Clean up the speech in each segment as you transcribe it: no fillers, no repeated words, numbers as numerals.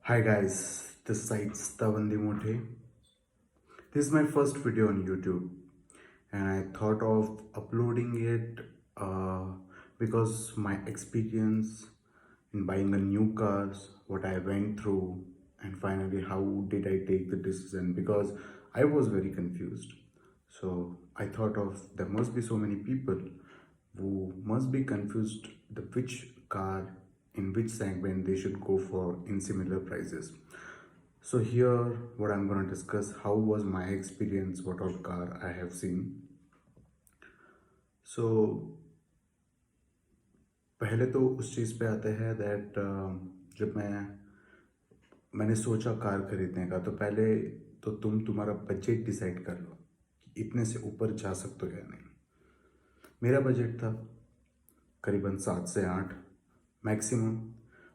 Hi guys, this side Stavandi Mothe. This is my first video on YouTube, and I thought of uploading it because my experience in buying a new car, what I went through, and finally how did I take the decision because I was very confused. So I thought of there must be so many people who must be confused the which car in which segment they should go for in similar prices. So here what I'm going to discuss how was my experience, what all car I have seen. So पहले तो उस चीज़ पे आते हैं that जब मैंने सोचा car खरीदने का तो पहले तो तुम्हारा बजट डिसाइड कर लो कि इतने से ऊपर जा सकते हो या नहीं। मेरा बजट था करीबन 7 से 8 मैक्सिमम,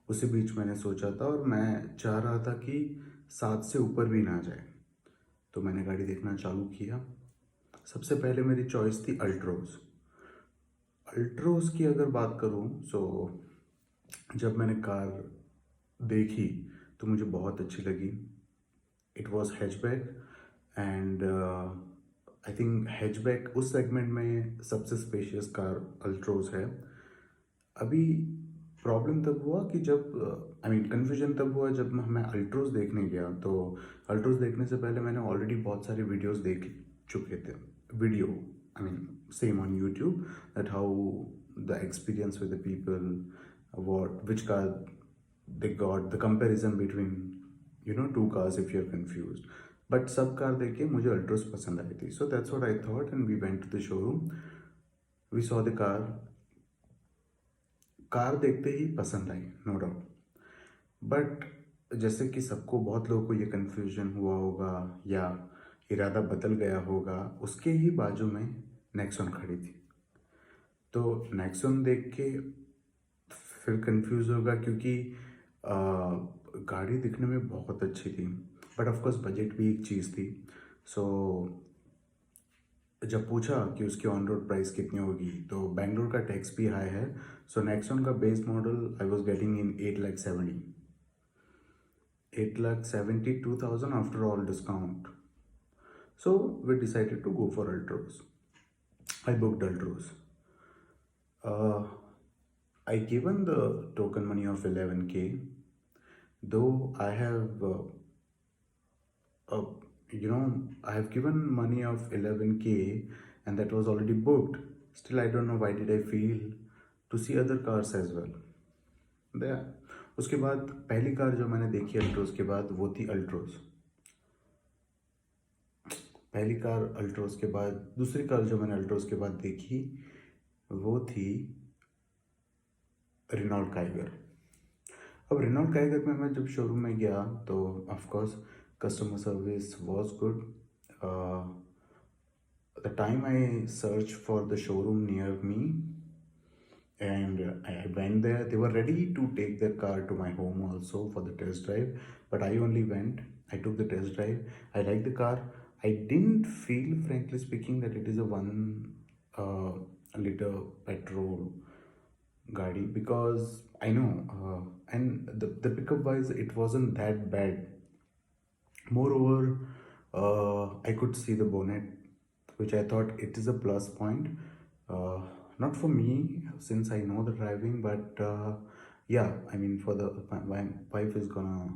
उसी बीच मैंने सोचा था और मैं चाह रहा था कि 7 से ऊपर भी ना जाए। तो मैंने गाड़ी देखना चालू किया। सबसे पहले मेरी चॉइस थी अल्ट्रोज। अल्ट्रोज की अगर बात करूं सो जब मैंने कार देखी तो मुझे बहुत अच्छी लगी। It was hatchback and I think hatchback उस सेगमेंट में सबसे स्पेशियस कार अल्ट्रोज है। अभी प्रॉब्लम तब हुआ कि जब आई मीन कन्फ्यूजन तब हुआ जब मैं अल्ट्रोज देखने गया। तो अल्ट्रोज देखने से पहले मैंने ऑलरेडी बहुत सारे वीडियोस देख चुके थे। Video I mean same on YouTube that how the experience with the people what which car they got the comparison between two cars if you're confused. But सब कार देख के मुझे अल्ट्रोस पसंद आई थी, so that's what I thought and we went to the showroom. We saw the car. Car देखते ही पसंद आई, no doubt. But जैसे कि सबको बहुत लोगों को ये कन्फ्यूजन हुआ होगा या इरादा बदल गया होगा, उसके ही बाजू में नेक्सॉन खड़ी थी। तो नेक्सॉन देख के फिर कंफ्यूज होगा क्योंकि गाड़ी दिखने में बहुत अच्छी थी, बट ऑफकोर्स बजट भी एक चीज़ थी। सो जब पूछा कि उसकी ऑन रोड प्राइस कितनी होगी तो बेंगलोर का टैक्स भी हाई है। सो नेक्सॉन का base model I was getting in 8,72,000 after all discount. So we decided to go for Altroz. I booked Altroz. I given the token money of 11K, though I have, uh, I have given money of 11K and that was already booked. Still, I don't know why did I feel to see other cars as well. There. उसके बाद पहली car जो मैंने देखी अल्ट्रोज के बाद वो थी अल्ट्रोज। पहली कार अल्ट्रोज के बाद दूसरी कार जो मैंने अल्ट्रोज के बाद देखी वो थी रेनॉल्ट काइगर। अब रेनॉल्ट काइगर में मैं जब शोरूम में गया तो of course customer service was good. The time I search for the showroom near me and I went there. They were ready to take their car to my home also for the test drive, but I only went. I took the test drive. I liked the car. I didn't feel, frankly speaking, that it is a 1 liter petrol Gadi because I know, and the pickup wise, it wasn't that bad. Moreover, I could see the bonnet, which I thought it is a plus point. Uh, Not for me since I know the driving, but yeah, I mean for my wife is gonna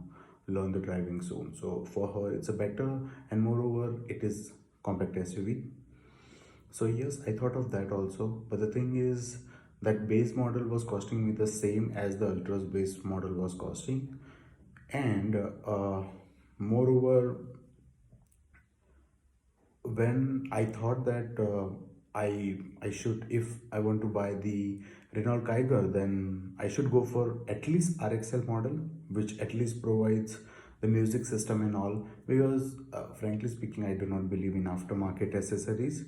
learn the driving soon, so for her it's a better, and moreover it is compact SUV. So yes, I thought of that also, but the thing is that base model was costing me the same as the Ultra's base model was costing, and moreover, when I thought that I should, if I want to buy the Renault Kiger, then I should go for at least RXL model, which at least provides the music system and all. Because frankly speaking, I do not believe in aftermarket accessories.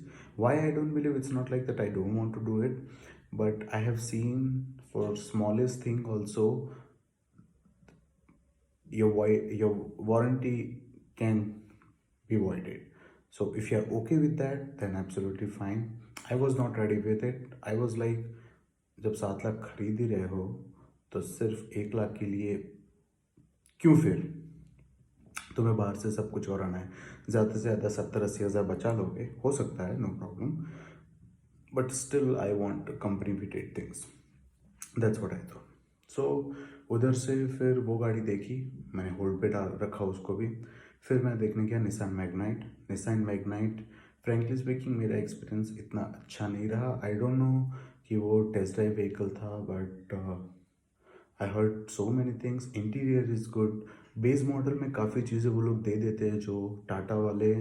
Why I don't believe? It's not like that I don't want to do it, but I have seen for smallest thing also your warranty can be voided. So if you're okay with that, then absolutely fine. I was not ready with it. I was like, जब 7 लाख खरीद ही रहे हो तो सिर्फ 1 लाख के लिए क्यों fail? तुम्हें बाहर से सब कुछ और आना है, ज़्यादा से ज़्यादा 70-80 हज़ार बचा लोगे, हो सकता है, no problem, but still I want company we did things, that's what I thought. So उधर से फिर वो गाड़ी देखी, मैंने होल्ड पे डाल रखा उसको भी। फिर मैं देखने गया निसान मैग्नाइट। फ्रेंकली स्पीकिंग मेरा एक्सपीरियंस इतना अच्छा नहीं रहा। आई डोंट नो कि वो टेस्ट ड्राइव व्हीकल था, but I heard so many things. Interior is good. Base model में काफ़ी चीज़ें वो लोग दे देते हैं जो टाटा वाले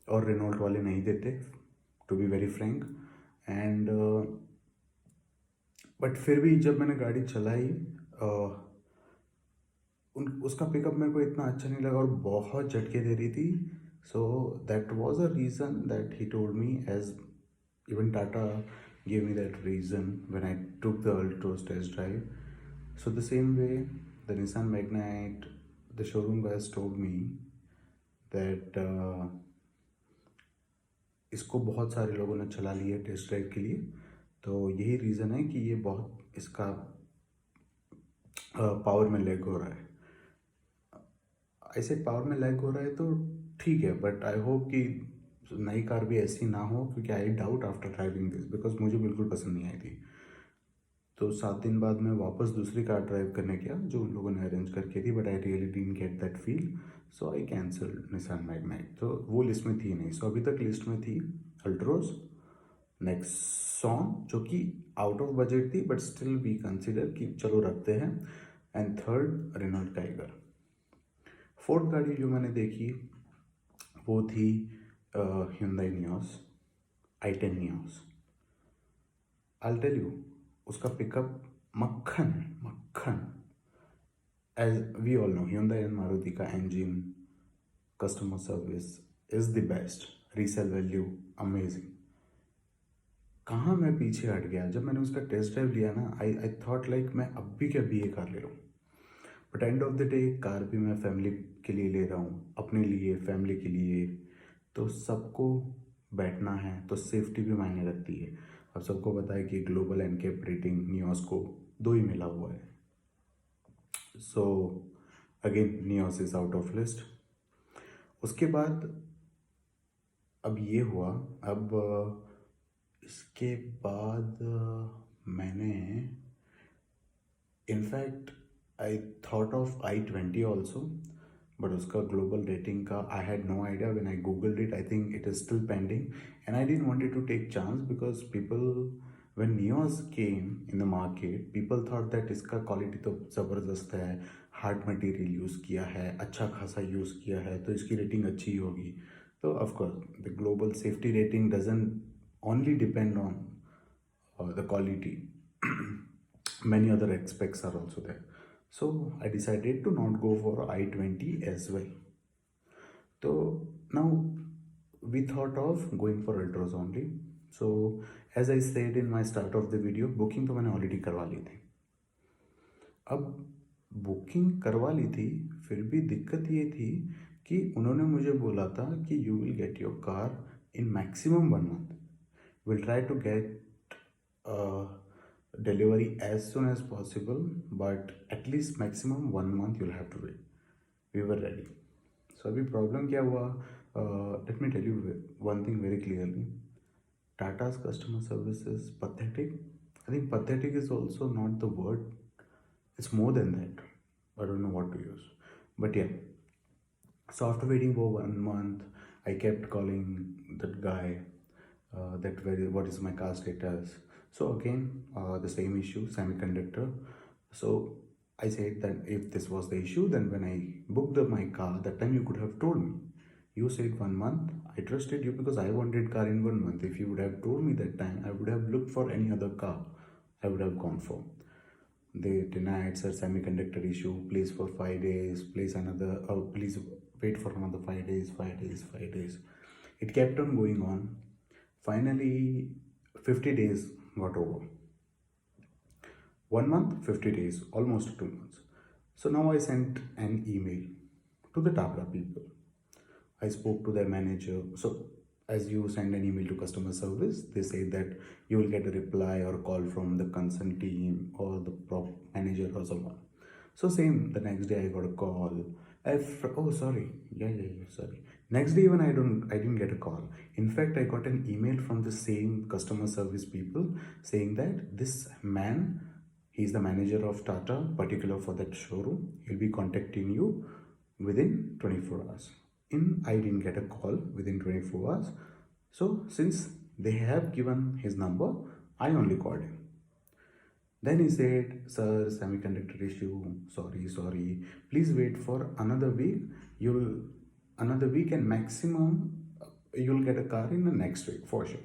और रेनॉल्ट वाले नहीं देते, to be very frank. And but फिर भी जब मैंने गाड़ी चलाई, उसका पिकअप मेरे को इतना अच्छा नहीं लगा और बहुत झटके दे रही थी। So that was a reason that he told me, as even Tata gave me that reason when I took the Altro's test drive. So the same way, the Nissan Magnite, the showroom guys told me that इसको बहुत सारे लोगों ने चला लिया test drive के लिए, तो यही रीज़न है कि ये बहुत इसका पावर में लैग हो रहा है। ऐसे पावर में लैग हो रहा है तो ठीक है, बट आई होप कि नई कार भी ऐसी ना हो, क्योंकि I doubt after driving this, because मुझे बिल्कुल पसंद नहीं आई थी। तो 7 दिन बाद मैं वापस दूसरी कार ड्राइव करने गया जो उन लोगों ने अरेंज करके थी, but I really didn't get that feel, so I cancelled Nissan Magnite. तो वो लिस्ट में थी नहीं। सो अभी तक लिस्ट में थी अल्ट्रोज, नेक्सॉन जो कि आउट ऑफ बजट थी, बट स्टिल वी कंसिडर कि चलो रखते हैं, and third Renault Tiger. Fourth गाड़ी जो मैंने देखी वो थी Hyundai Nios, i10 Nios. I tell you, उसका पिकअप मक्खन है, मक्खन। As we all know, Hyundai and Maruti का engine, customer service is the best, resale value amazing. कहाँ मैं पीछे हट गया जब मैंने उसका टेस्ट ड्राइव लिया ना। आई थॉट लाइक मैं अब भी क्या भी ये कार ले लूँ, but end of the day car भी मैं फैमिली के लिए ले रहा हूँ, अपने लिए, फैमिली के लिए, तो सबको बैठना है तो सेफ्टी भी मायने रखती है। अब सबको पता है कि ग्लोबल एनकैप रेटिंग नियोस को 2 ही मिला हुआ है। So again Nios is out of list. उसके बाद अब ये हुआ, अब इसके बाद मैंने in fact I thought of i20 also, but उसका ग्लोबल रेटिंग का I had no idea. When I googled it, I think it is still pending, and I didn't wanted to take chance because people, when Nios came in the market, people thought that इसका quality तो ज़बरदस्त है, hard material use किया है, अच्छा खासा use किया है, तो इसकी रेटिंग अच्छी ही होगी। तो of course the global safety rating doesn't only depend on the quality. Many other aspects are also there. So I decided to not go for i20 as well. So now we thought of going for Ultras only. So as I said in my start of the video, booking तो मैंने already करवा ली थी। अब booking करवा ली थी, फिर भी दिक्कत ये थी कि उन्होंने मुझे बोला था कि you will get your car in maximum 1 month, will try to get delivery as soon as possible, but at least maximum 1 month you'll have to wait. We were ready. So अभी प्रॉब्लम क्या हुआ? Let me tell you one thing very clearly. Tata's customer service is pathetic. I think pathetic is also not the word. It's more than that. I don't know what to use. But yeah. So after waiting for 1 month, I kept calling that guy. What is my car status? So again, the same issue, semiconductor. So I said that if this was the issue, then when I booked my car, that time you could have told me. You said 1 month. I trusted you because I wanted car in 1 month. If you would have told me that time, I would have looked for any other car. I would have gone for. They denied, sir, semiconductor issue. Please for 5 days. Please another. Please wait for another 5 days. 5 days. 5 days. It kept on going on. Finally, 50 days got over. 1 month, 50 days, almost 2 months. So now I sent an email to the Tata people. I spoke to their manager. So as you send an email to customer service, they say that you will get a reply or call from the concerned team or the prop manager or someone. So same, the next day I got a call. Oh sorry, yeah, sorry. Next day even I didn't get a call. In fact, I got an email from the same customer service people saying that this man, he's the manager of Tata, particular for that showroom. He'll be contacting you within 24 hours. I didn't get a call within 24 hours. So since they have given his number, I only called him. Then he said, Sir, semiconductor issue, sorry. Please wait for another week. Another week and maximum you'll get a car in the next week for sure.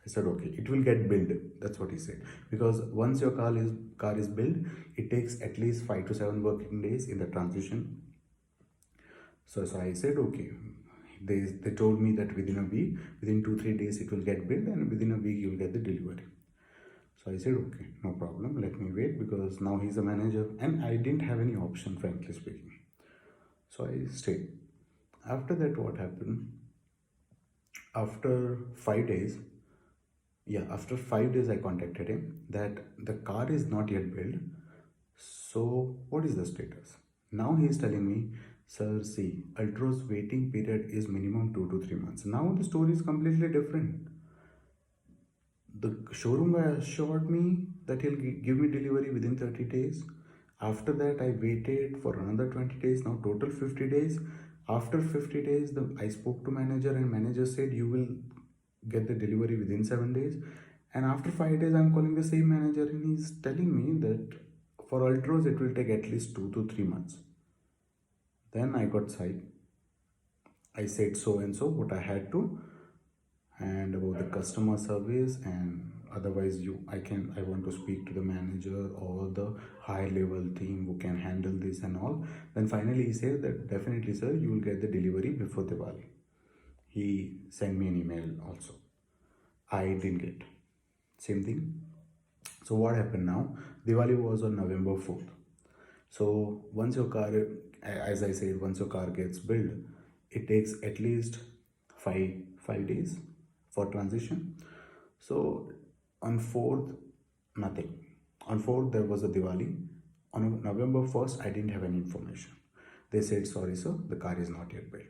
I said, okay, it will get built. That's what he said. Because once your car is built, it takes at least 5 to 7 working days in the transition. So I said, okay. They told me that within a week, within 2-3 days, it will get built, and within a week, you'll get the delivery. So I said, okay, no problem. Let me wait because now he's a manager, and I didn't have any option, frankly speaking. So I stayed. After that, what happened? After 5 days, I contacted him that the car is not yet built. So what is the status? Now he is telling me, sir, see, Ultro's waiting period is minimum 2 to 3 months. Now the story is completely different. The showroom guy assured me that he'll give me delivery within 30 days. After that, I waited for another 20 days, now total 50 days. After 50 days, I spoke to manager, and manager said you will get the delivery within 7 days. And after 5 days, I'm calling the same manager, and he's telling me that for Ultros, it will take at least 2 to 3 months. Then I got side. I said so and so what I had to, and about the customer service, and otherwise I want to speak to the manager or the high level team who can handle this and all. Then finally he said that definitely sir, you will get the delivery before Diwali. He sent me an email also. I didn't get. Same thing. So what happened now? Diwali was on November 4th. So once your car, as I said, once your car gets built, it takes at least five days for transition. So on 4th, nothing. On 4th, there was a Diwali. On November 1st, I didn't have any information. They said, sorry sir, the car is not yet built.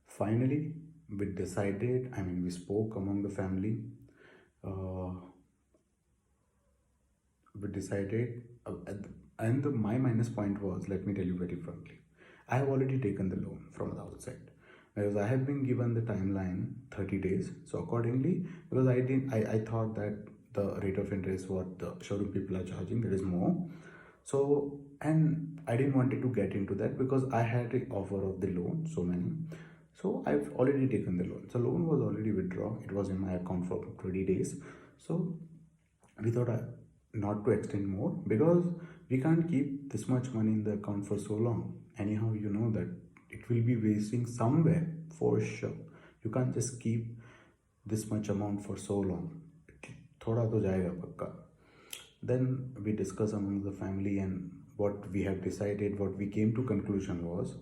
Finally, we spoke among the family. We decided, and my minus point was, let me tell you very frankly, I have already taken the loan from the outside because I have been given the timeline 30 days. So accordingly, because I thought that the rate of interest what the showroom people are charging, that is more. So, and I didn't want to get into that because I had an offer of the loan, so many. So I've already taken the loan. So loan was already withdrawn. It was in my account for 20 days. So we thought not to extend more because we can't keep this much money in the account for so long. Anyhow, you know that it will be wasting somewhere for sure. You can't just keep this much amount for so long. Thoda to jayega pakka. Then we discuss among the family, and what we have decided, what we came to conclusion was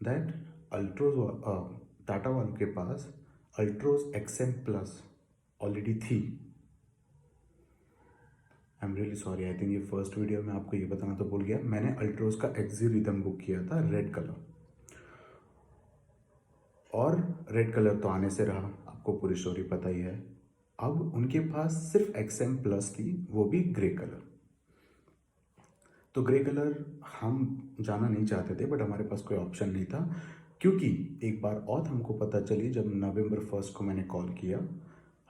that Ultros Tata वालों के पास Ultros XM Plus already थी. I am really sorry, I think ये first video में आपको ये बताना तो भूल गया. मैंने अल्ट्रोज का एक्सी रिदम बुक किया था रेड कलर, और रेड कलर तो आने से रहा, आपको पूरी स्टोरी पता ही है. अब उनके पास सिर्फ XM प्लस थी, वो भी ग्रे कलर. तो ग्रे कलर हम जाना नहीं चाहते थे, बट हमारे पास कोई ऑप्शन नहीं था, क्योंकि एक बार और हमको पता चली, जब नवंबर 1 को मैंने कॉल किया,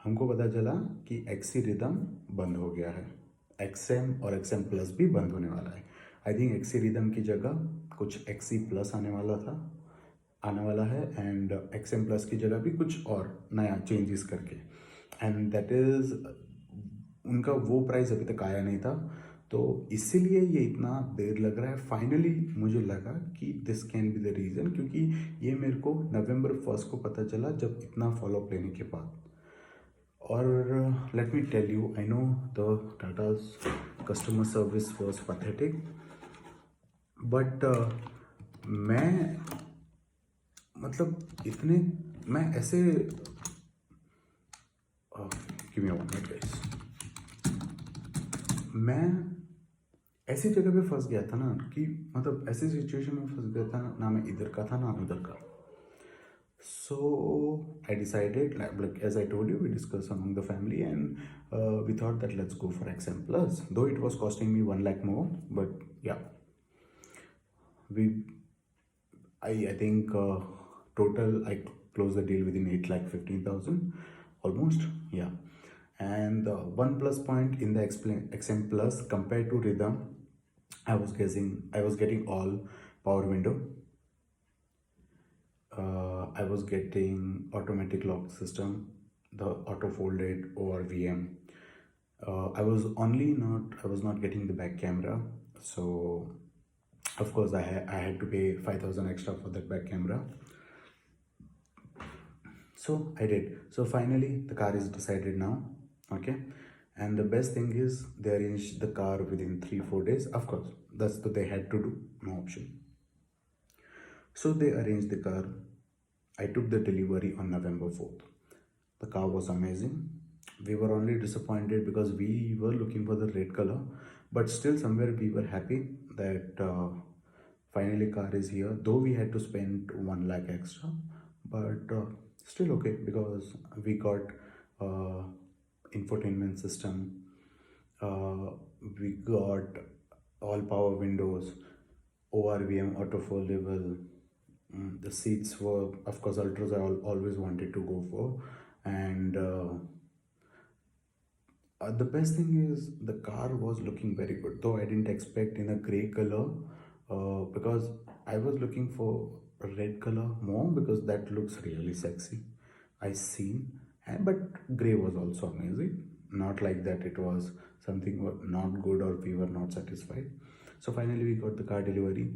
हमको पता चला कि एक्सी रिदम बंद हो गया है. XM और XM प्लस भी बंद होने वाला है. आई थिंक एक्सी रिदम की जगह कुछ XC प्लस आने वाला है, एंड XM प्लस की जगह भी कुछ और नया चेंजेस करके, एंड दैट इज़ उनका वो प्राइस अभी तक आया नहीं था. तो इसीलिए ये इतना देर लग रहा है. फाइनली मुझे लगा कि this can be the reason, क्योंकि ये मेरे को नवंबर 1 को पता चला, जब इतना फॉलोअप लेने के बाद. और let me tell you, I know the Tata's customer service was pathetic, but मैं ऐसे give me one minute guys, मैं ऐसी जगह पे फंस गया था ना कि मतलब ऐसी सिचुएशन में फंस गया था ना मैं इधर का था ना उधर का. So I decided, like as I told you, we discussed among the family, and we thought that let's go for XM Plus. Though it was costing me 1 lakh more, but yeah, we I think total I closed the deal within 8 lakh 15,000, almost, yeah. And the one plus point in the XM Plus compared to Rhythm, I was getting all power window. I was getting automatic lock system, the auto folded ORVM. I was not getting the back camera, so of course I had to pay 5,000 extra for that back camera. So I did. So finally the car is decided now, okay. And the best thing is they arranged the car within 3-4 days. Of course, that's what they had to do. No option. So they arranged the car. I took the delivery on November 4th. The car was amazing. We were only disappointed because we were looking for the red color, but still somewhere we were happy that finally car is here. Though we had to spend 1 lakh extra, but still okay because we got uh, infotainment system. Uh, we got all power windows, ORVM auto foldable. The seats were, of course, ultras I always wanted to go for, and the best thing is the car was looking very good. Though I didn't expect in a gray color, because I was looking for a red color more because that looks really sexy. I seen, and but gray was also amazing. Not like that it was something not good or we were not satisfied. So finally we got the car delivery.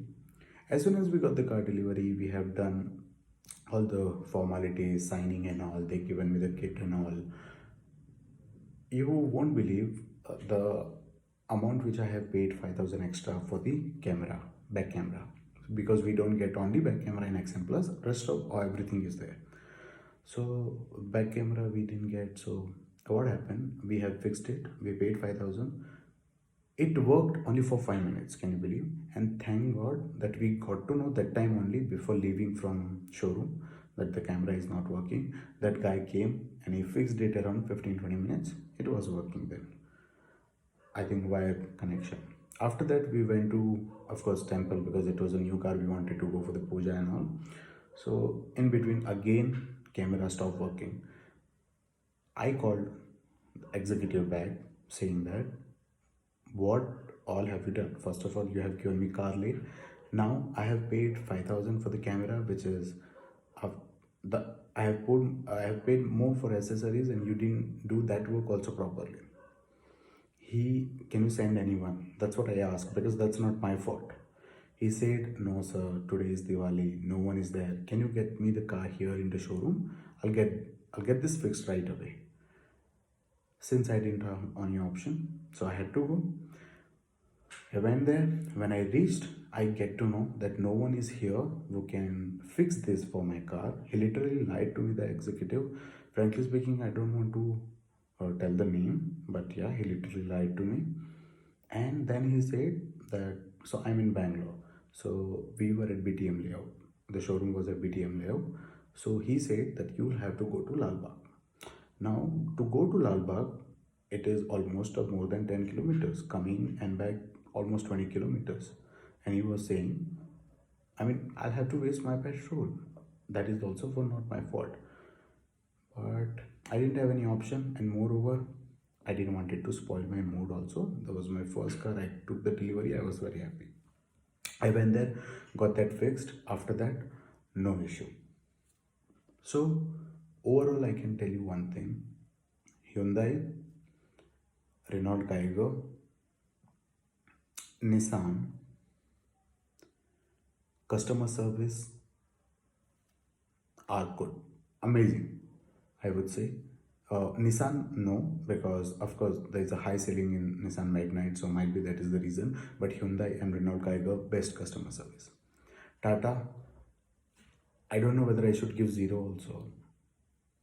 As soon as we got the car delivery, we have done all the formalities, signing and all. They given me the kit and all. You won't believe the amount which I have paid 5,000 extra for the camera, back camera, because we don't get only back camera in XM Plus, rest of everything is there. So back camera we didn't get. So what happened? We have fixed it. We paid 5,000. It worked only for 5 minutes. Can you believe? And thank God that we got to know that time only before leaving from showroom that the camera is not working. That guy came and he fixed it around 15-20 minutes. It was working then. I think wire connection. After that, we went to, of course, temple because it was a new car. We wanted to go for the puja and all. So in between, again, camera stopped working. I called executive back saying that, what all have you done? First of all, you have given me car late. Now I have paid 5,000 for the camera, which is uh, the I have paid more for accessories, and you didn't do that work also properly. Can you send anyone? That's what I asked because that's not my fault. He said, no sir, today is Diwali, no one is there. Can you get me the car here in the showroom? I'll get this fixed right away. Since I didn't have any option, so I had to go. I went there. When I reached, I get to know that no one is here who can fix this for my car. He literally lied to me, the executive. Frankly speaking, I don't want to tell the name, but yeah, he literally lied to me. And then he said that, so I'm in Bangalore. So we were at BTM layout. The showroom was at BTM layout. So he said that you'll have to go to Lal Bagh. Now, to go to Lal Bagh, it is almost more than 10 kilometers, coming and back almost 20 kilometers. And he was saying, I mean, I'll have to waste my petrol. That is also for not my fault. But I didn't have any option, and moreover, I didn't want it to spoil my mood also. That was my first car. I took the delivery. I was very happy. I went there, got that fixed. After that, no issue. So, overall, I can tell you one thing: Hyundai, Renault Kaigo, Nissan, customer service are good, amazing, I would say. Nissan, no, because of course there is a high selling in Nissan Magnite, so might be that is the reason. But Hyundai and Renault Kaigo, best customer service. Tata, I don't know whether I should give zero also.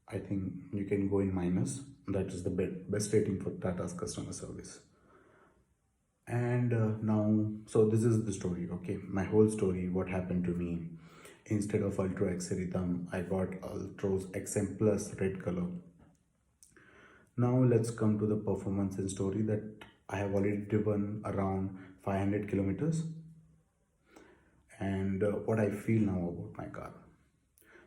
I think you can go in minus. That is the best rating for Tata's customer service. And now, so this is the story, okay, my whole story, what happened to me. Instead of Ultra X Rhythm, I got Ultros XM Plus red color. Now let's come to the performance and story that I have already driven around 500 kilometers, and what I feel now about my car.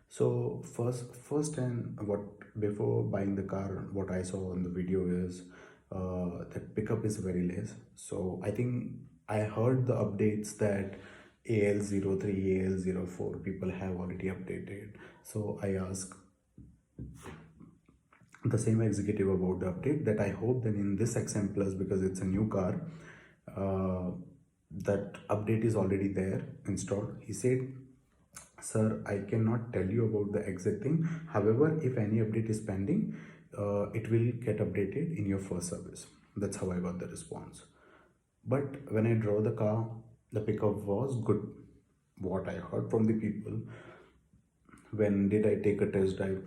So first and what before buying the car, what I saw on the video is that pickup is very less. So I think I heard the updates that AL03, AL04 people have already updated. So I asked the same executive about the update, that I hope that in this XM Plus, because it's a new car, that update is already there installed. He said, sir, I cannot tell you about the exact thing. However, if any update is pending, it will get updated in your first service. That's how I got the response. But when I drove the car, the pickup was good. What I heard from the people, when did I take a test drive,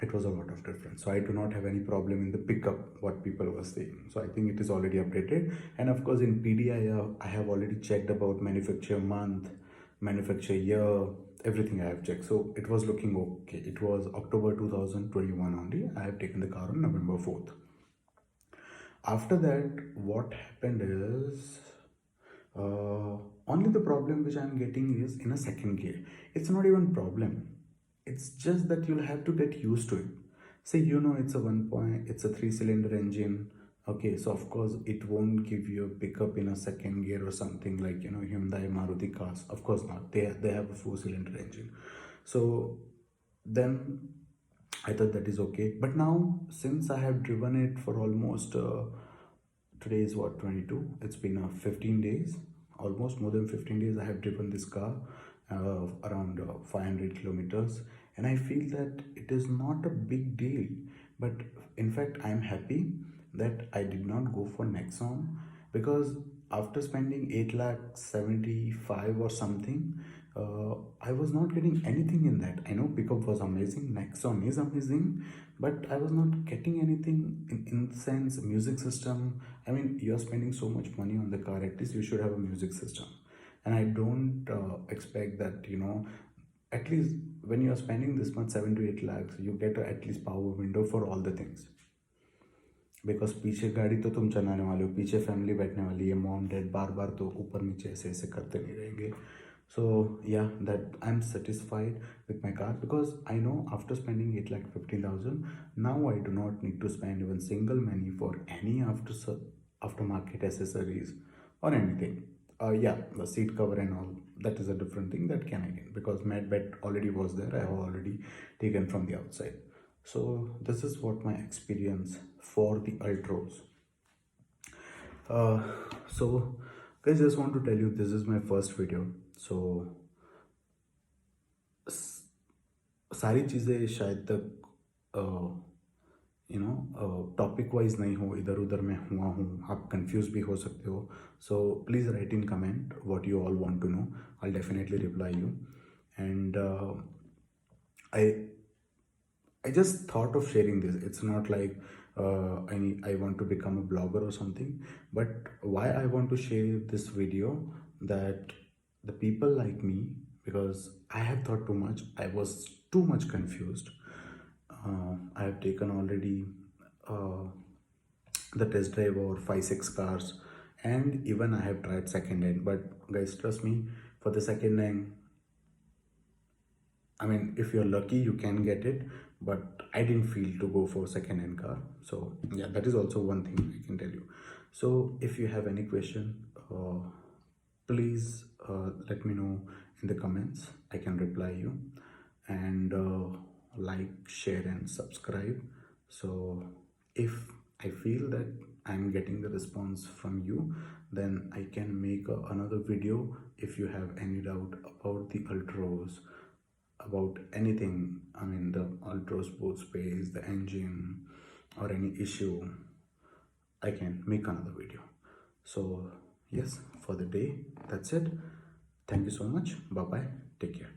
it was a lot of difference. So I do not have any problem in the pickup, what people were saying. So I think it is already updated. And of course in PDI, I have already checked about manufacture month, manufacture year, everything I have checked. So it was looking okay. It was October 2021 only. I have taken the car on November 4th. After that, what happened is, only the problem which I'm getting is in a second gear. It's not even problem. It's just that you'll have to get used to it. Say, it's a 1 point, it's a 3-cylinder engine. Okay, so of course it won't give you a pickup in a second gear or something like, Hyundai, Maruti cars. Of course not. They have a 4-cylinder engine. So then I thought that is okay. But now, since I have driven it for almost, today is what, 22? It's been 15 days, almost more than 15 days I have driven this car, around 500 kilometers. And I feel that it is not a big deal. But in fact, I am happy that I did not go for Nexon, because after spending 8,75,000 or something, I was not getting anything in that. I know pickup was amazing, Nexon is amazing, but I was not getting anything in the sense music system. I mean, you're spending so much money on the car, at least you should have a music system. And I don't expect that, at least when you're spending this much 7 to 8 lakhs, you get at least power window for all the things. Because पीछे गाड़ी तो तुम चलाने वाले हो, पीछे family बैठने वाली है, मॉम डैड बार बार तो ऊपर नीचे ऐसे ऐसे करते नहीं रहेंगे. So yeah, that I'm satisfied with my car, because I know after spending 8,15,000, now I do not need to spend even single money for any aftermarket accessories or anything. Yeah, the seat cover and all, that is a different thing that can I get, because mat bed already was there. I have already taken from the outside. So this is what my experience for the Ultros. So guys, just want to tell you, this is my first video. So सारी चीज़ें शायद तक topic wise नहीं हो, इधर उधर में हुआ हूँ, आप कंफ्यूज भी हो सकते हो. So please write in comment what you all want to know. I will definitely reply you. And I just thought of sharing this. It's not like I want to become a blogger or something, but why I want to share this video, that the people like me, because I have thought too much, I was too much confused. I have taken already the test drive or 5-6 cars, and even I have tried second hand. But guys, trust me, for the second hand, I mean, if you're lucky, you can get it, but I didn't feel to go for second-hand car. So yeah, that is also one thing I can tell you. So if you have any question, please let me know in the comments. I can reply you. And like, share and subscribe. So if I feel that I'm getting the response from you, then I can make another video. If you have any doubt about the Ultros, about anything, I mean the Ultros boot space, the engine, or any issue, I can make another video. So yes, for the day, that's it. Thank you so much. Bye bye. Take care.